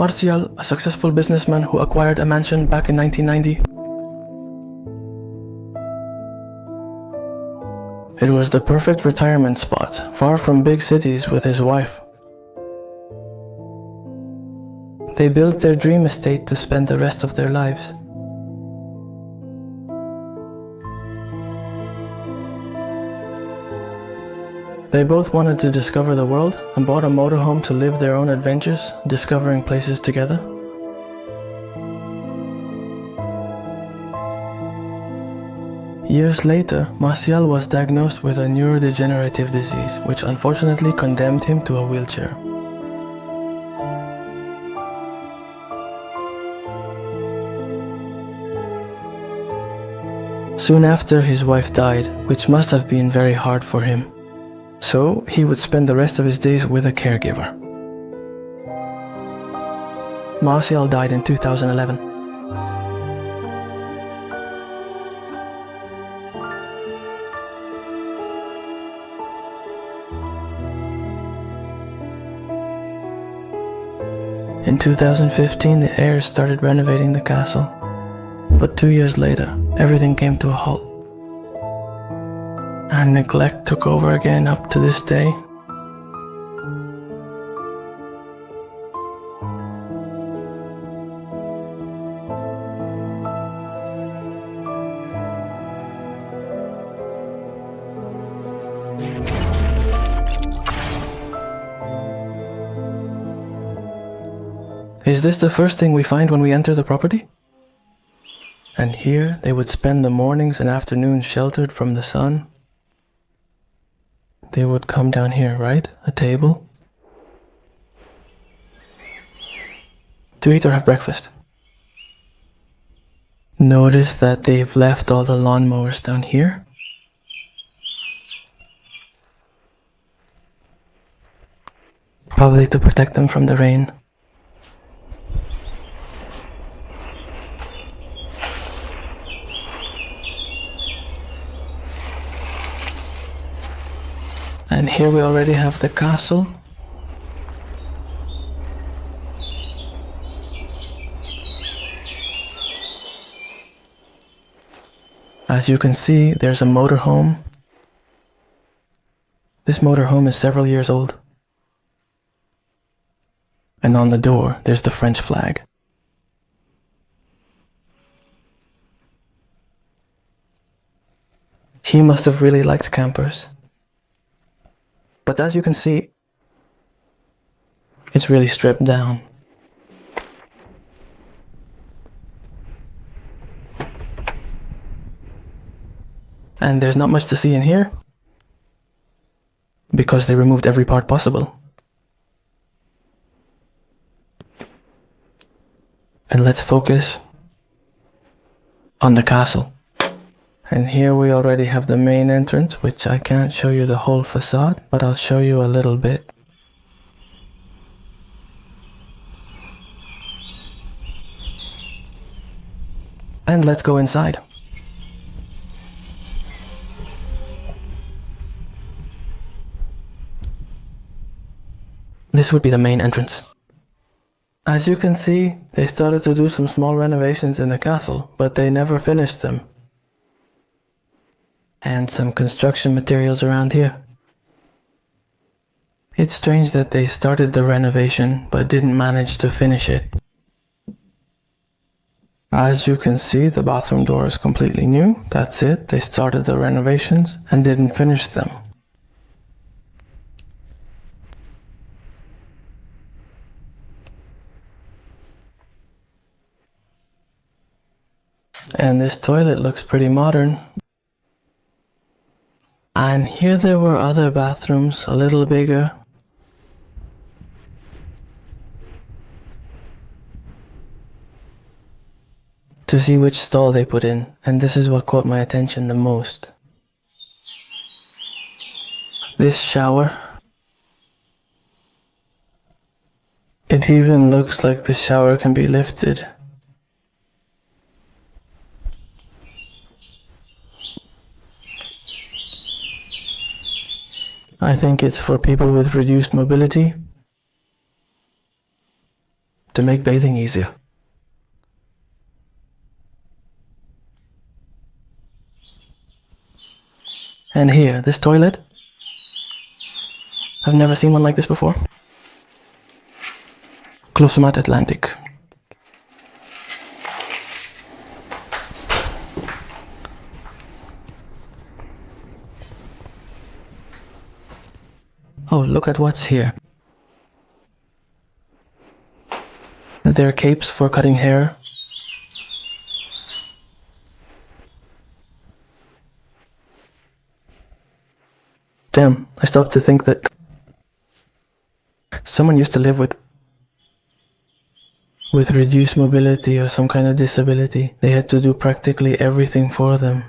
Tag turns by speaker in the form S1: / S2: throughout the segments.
S1: Marcial, a successful businessman who acquired a mansion back in 1990. It was the perfect retirement spot, far from big cities, with his wife. They built their dream estate to spend the rest of their lives. They both wanted to discover the world and bought a motorhome to live their own adventures, discovering places together. Years later, Marcial was diagnosed with a neurodegenerative disease, which unfortunately condemned him to a wheelchair. Soon after, his wife died, which must have been very hard for him. So, he would spend the rest of his days with a caregiver. Marcial died in 2011. In 2015, the heirs started renovating the castle. But 2 years later, everything came to a halt. And neglect took over again up to this day. Is this the first thing we find when we enter the property? And here they would spend the mornings and afternoons sheltered from the sun. They would come down here, right? A table. To eat or have breakfast. Notice that they've left all the lawnmowers down here. Probably to protect them from the rain. And here we already have the castle. As you can see, there's a motorhome. This motorhome is several years old. And on the door, there's the French flag. He must have really liked campers. But as you can see, it's really stripped down. And there's not much to see in here, because they removed every part possible. And let's focus on the castle. And here we already have the main entrance, which I can't show you the whole facade, but I'll show you a little bit. And let's go inside. This would be the main entrance. As you can see, they started to do some small renovations in the castle, but they never finished them. And some construction materials around here. It's strange that they started the renovation but didn't manage to finish it. As you can see, the bathroom door is completely new. That's it, they started the renovations and didn't finish them. And this toilet looks pretty modern. And here there were other bathrooms, a little bigger. To see which stall they put in, and this is what caught my attention the most. This shower. It even looks like the shower can be lifted. I think it's for people with reduced mobility. to make bathing easier. And here, this toilet. I've never seen one like this before. Closomat Atlantic. Oh, look at what's here. There are capes for cutting hair. Damn, I stopped to think that someone used to live with reduced mobility or some kind of disability. They had to do practically everything for them.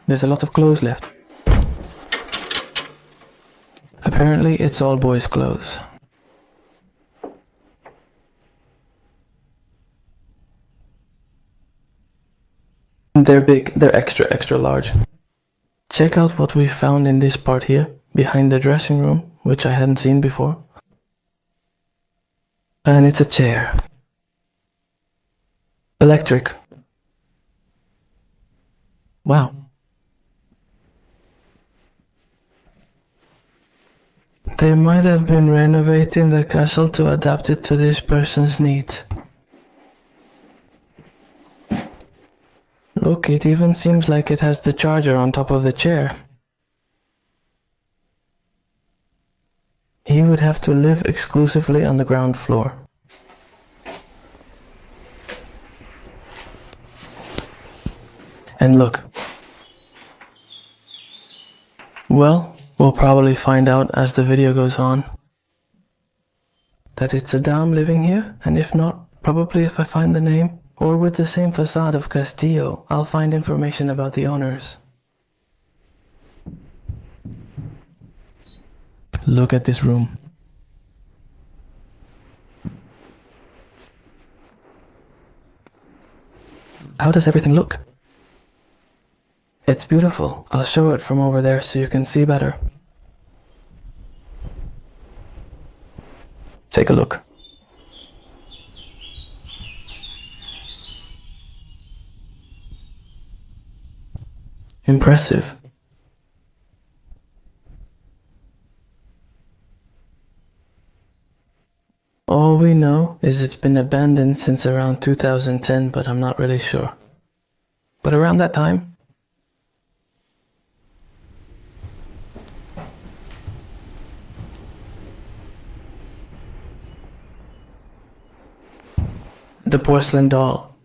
S1: There's a lot of clothes left. Apparently it's all boys' clothes. They're big, they're extra large. Check out what we found in this part here, behind the dressing room, which I hadn't seen before. And it's a chair. Electric. Wow. They might have been renovating the castle to adapt it to this person's needs. Look, it even seems like it has the charger on top of the chair. He would have to live exclusively on the ground floor. And look. Well, we'll probably find out as the video goes on that it's a dame living here, and if not, probably if I find the name, or with the same facade of Castillo, I'll find information about the owners. Look at this room. How does everything look? It's beautiful. I'll show it from over there so you can see better. Take a look. Impressive. All we know is it's been abandoned since around 2010, but I'm not really sure. But around that time, the porcelain doll.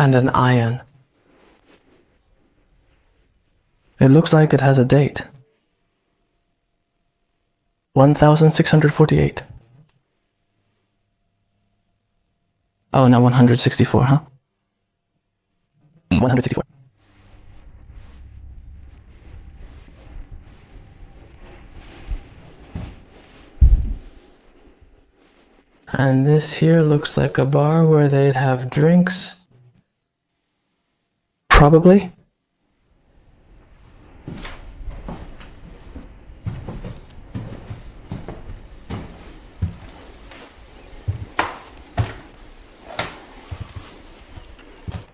S1: And an iron. It looks like it has a date. 1648. Oh, no, 164, huh? 164. And this here looks like a bar where they'd have drinks. Probably.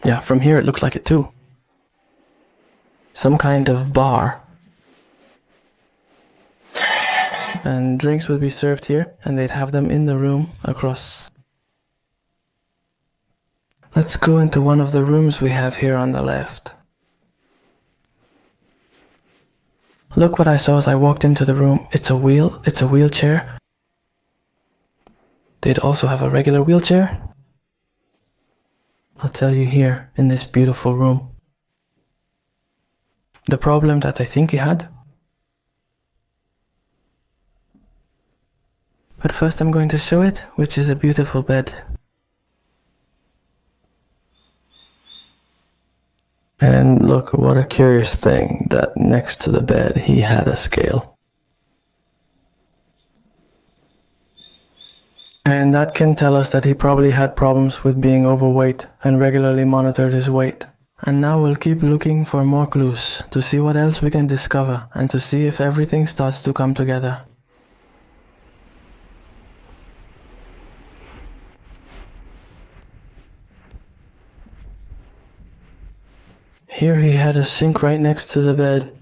S1: Yeah, from here it looks like it too. Some kind of bar. And drinks would be served here, and they'd have them in the room across. Let's go into one of the rooms we have here on the left. Look what I saw as I walked into the room. It's a wheelchair. They'd also have a regular wheelchair. I'll tell you here, in this beautiful room. The problem that I think he had. But first I'm going to show it, which is a beautiful bed. And look, what a curious thing that next to the bed he had a scale. And that can tell us that he probably had problems with being overweight and regularly monitored his weight. And now we'll keep looking for more clues to see what else we can discover and to see if everything starts to come together. Here he had a sink right next to the bed.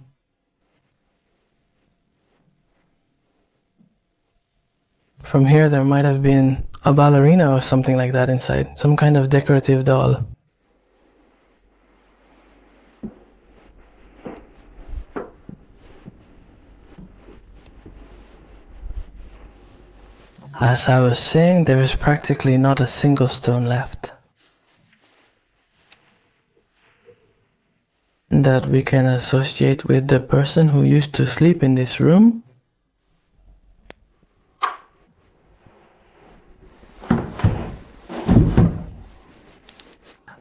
S1: From here there might have been a ballerina or something like that inside, some kind of decorative doll. As I was saying, there is practically not a single stone left that we can associate with the person who used to sleep in this room.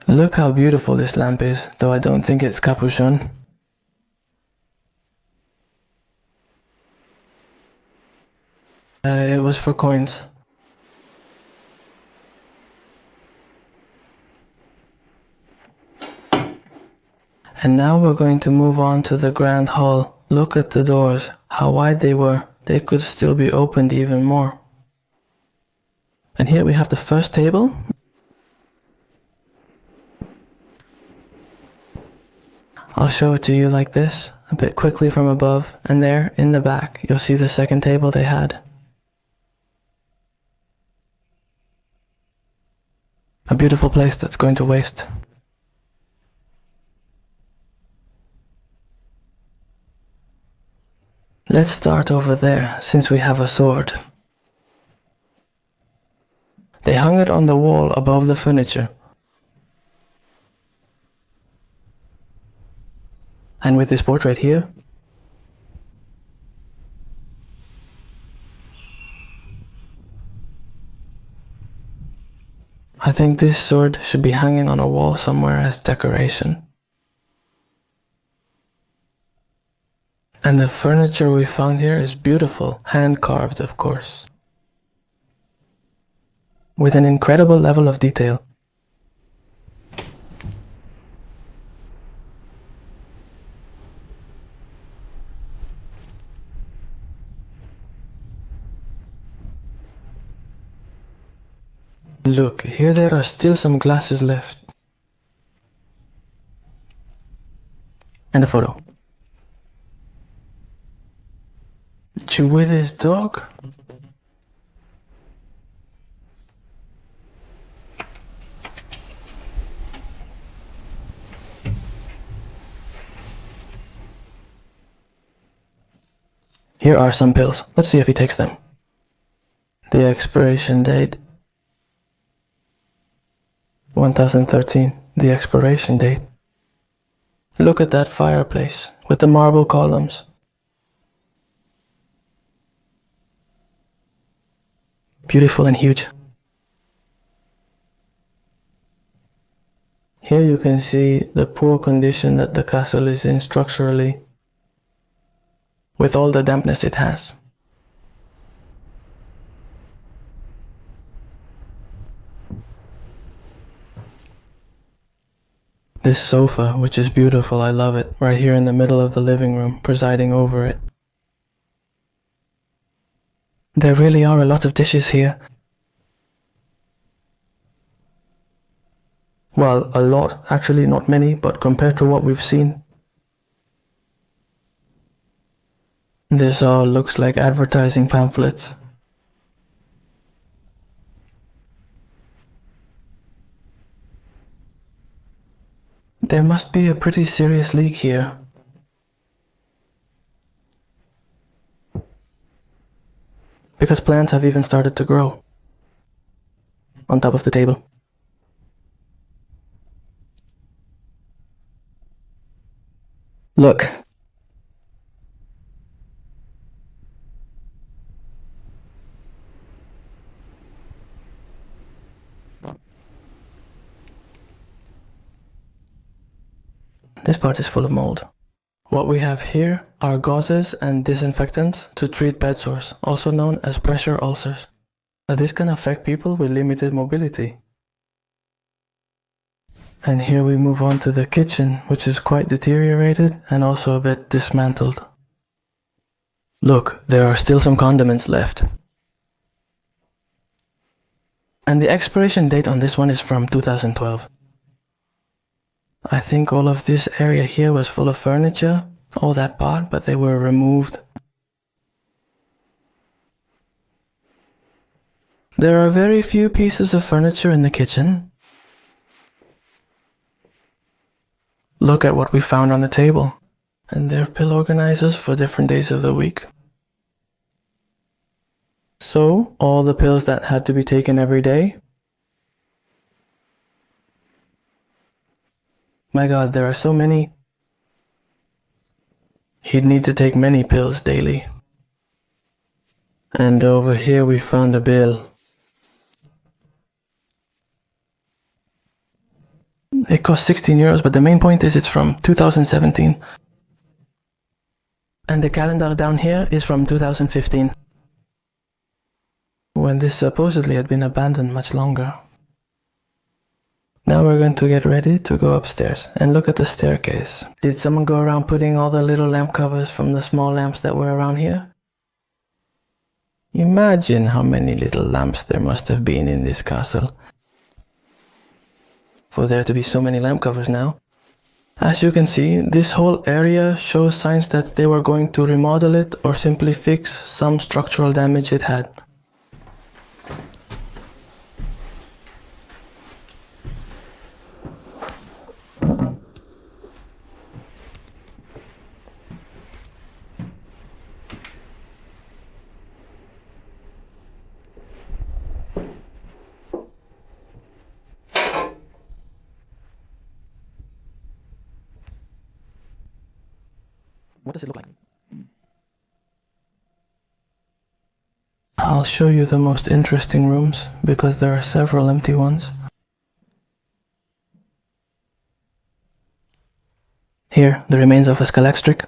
S1: Look how beautiful this lamp is, though I don't think it's capuchon. It was for coins. And now we're going to move on to the grand hall. Look at the doors, how wide they were. They could still be opened even more. And here we have the first table. I'll show it to you like this, a bit quickly from above, and there, in the back, you'll see the second table they had. A beautiful place that's going to waste. Let's start over there, since we have a sword. They hung it on the wall above the furniture. And with this portrait here, I think this sword should be hanging on a wall somewhere as decoration. And the furniture we found here is beautiful, hand-carved of course, with an incredible level of detail. Look, here there are still some glasses left. And a photo. With his dog? Here are some pills. Let's see if he takes them. The expiration date 1013. The expiration date. Look at that fireplace with the marble columns. Beautiful and huge. Here you can see the poor condition that the castle is in structurally, with all the dampness it has. This sofa, which is beautiful, I love it, right here in the middle of the living room, presiding over it. There really are a lot of dishes here. Well, a lot, actually not many, but compared to what we've seen. This all looks like advertising pamphlets. There must be a pretty serious leak here. Because plants have even started to grow on top of the table. Look. This part is full of mold. What we have here are gauzes and disinfectants to treat bed sores, also known as pressure ulcers. This can affect people with limited mobility. And here we move on to the kitchen, which is quite deteriorated and also a bit dismantled. Look, there are still some condiments left. And the expiration date on this one is from 2012. I think all of this area here was full of furniture, all that part, but they were removed. There are very few pieces of furniture in the kitchen. Look at what we found on the table. And they're pill organizers for different days of the week. So, all the pills that had to be taken every day. My God, there are so many. He'd need to take many pills daily. And over here we found a bill. It cost 16 euros, but the main point is it's from 2017. And the calendar down here is from 2015, when this supposedly had been abandoned much longer. Now we're going to get ready to go upstairs and look at the staircase. Did someone go around putting all the little lamp covers from the small lamps that were around here? Imagine how many little lamps there must have been in this castle, for there to be so many lamp covers now. As you can see, this whole area shows signs that they were going to remodel it or simply fix some structural damage it had. What does it look like? I'll show you the most interesting rooms, because there are several empty ones. Here, the remains of a scalextric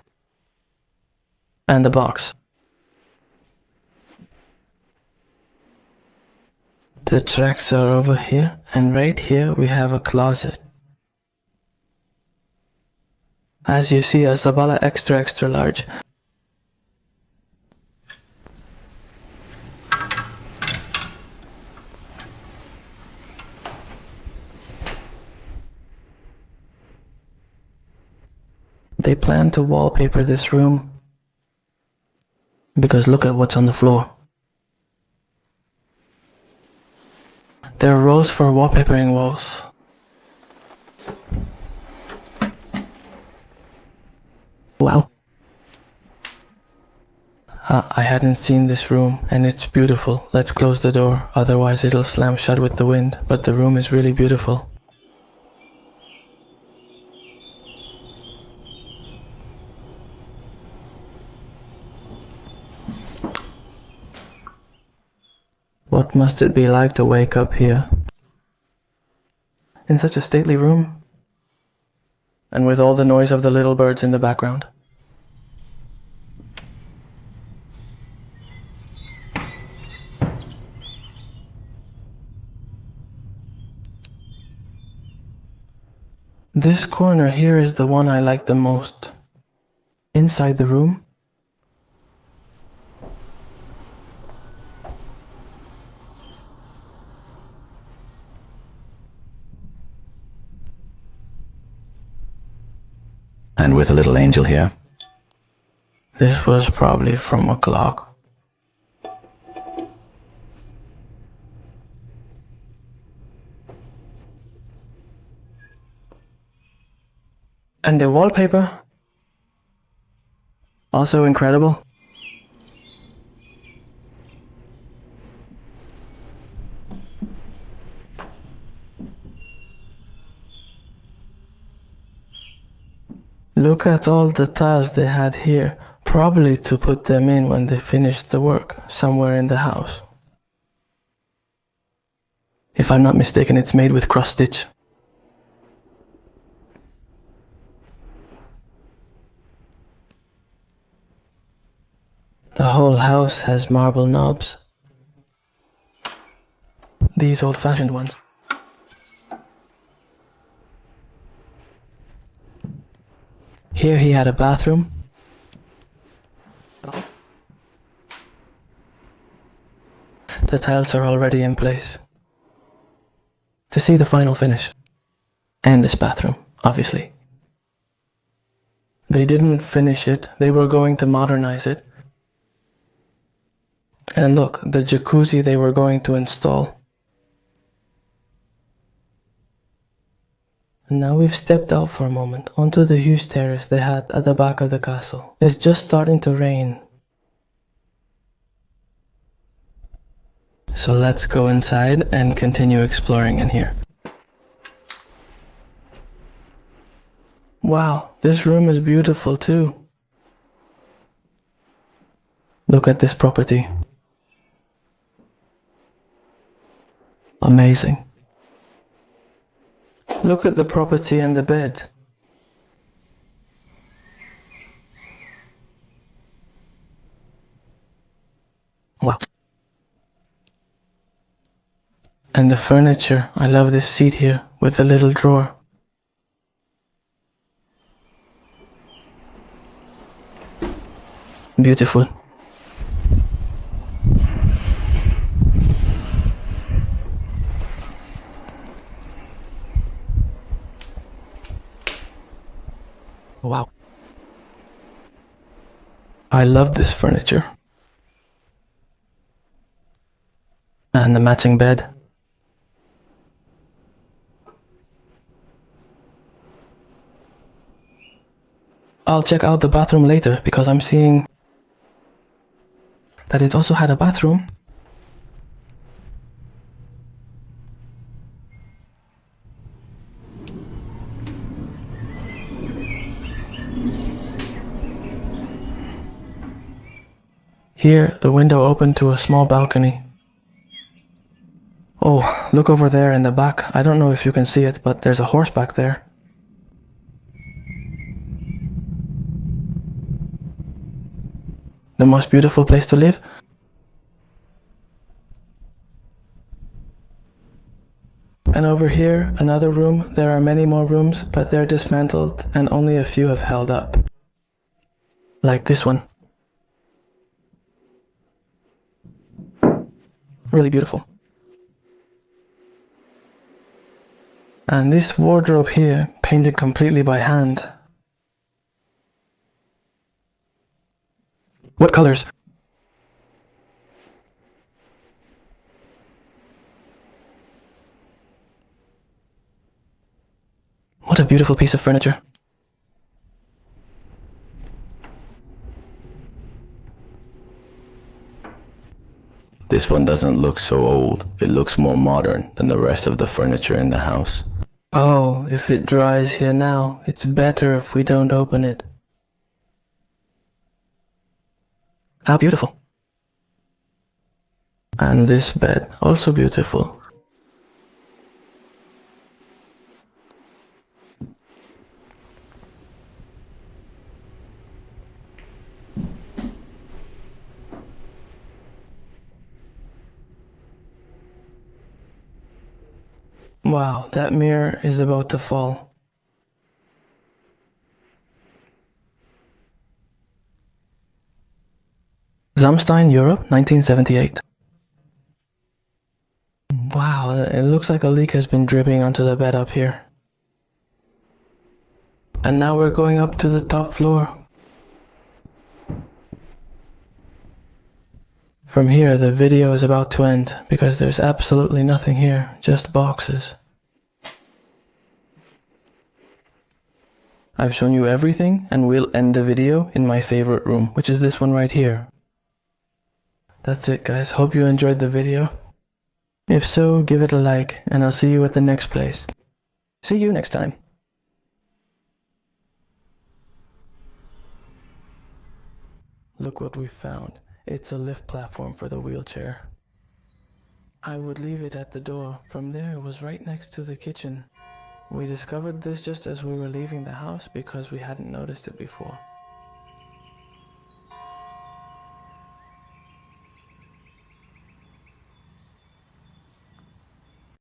S1: and the box. The tracks are over here, and right here we have a closet. As you see, a Zabala extra large. They plan to wallpaper this room, because look at what's on the floor. There are rolls for wallpapering walls. Wow. I hadn't seen this room, and it's beautiful. Let's close the door, otherwise it'll slam shut with the wind, but the room is really beautiful. What must it be like to wake up here? In such a stately room, and with all the noise of the little birds in the background. This corner here is the one I like the most. Inside the room, and with a little angel here. This was probably from a clock. And the wallpaper, also incredible. Look at all the tiles they had here, probably to put them in when they finished the work, somewhere in the house. If I'm not mistaken, it's made with cross stitch. The whole house has marble knobs. these old-fashioned ones. Here he had a bathroom. The tiles are already in place. To see the final finish. And this bathroom, obviously. They didn't finish it, they were going to modernize it. And look, the jacuzzi they were going to install. And now we've stepped out for a moment onto the huge terrace they had at the back of the castle. It's just starting to rain. So let's go inside and continue exploring in here. Wow, this room is beautiful too. Look at this property. Amazing. Look at the property and the bed. Wow. And the furniture. I love this seat here with the little drawer. Beautiful. Wow. I love this furniture. And the matching bed. I'll check out the bathroom later because I'm seeing that it also had a bathroom. Here, the window opened to a small balcony. Oh, look over there in the back. I don't know if you can see it, but there's a horse back there. The most beautiful place to live? And over here, another room. There are many more rooms, but they're dismantled and only a few have held up. Like this one. Really beautiful. And this wardrobe here, painted completely by hand. What colors? What a beautiful piece of furniture. This one doesn't look so old. It looks more modern than the rest of the furniture in the house. Oh, if it dries here now, it's better if we don't open it. How beautiful. And this bed, also beautiful. Wow, that mirror is about to fall. Zamstein, Europe, 1978. Wow, it looks like a leak has been dripping onto the bed up here. And now we're going up to the top floor. From here, the video is about to end because there's absolutely nothing here, just boxes. I've shown you everything and we'll end the video in my favorite room, which is this one right here. That's it, guys. Hope you enjoyed the video. If so, give it a like and I'll see you at the next place. See you next time. Look what we found. It's a lift platform for the wheelchair. I would leave it at the door. From there, it was right next to the kitchen. We discovered this just as we were leaving the house because we hadn't noticed it before.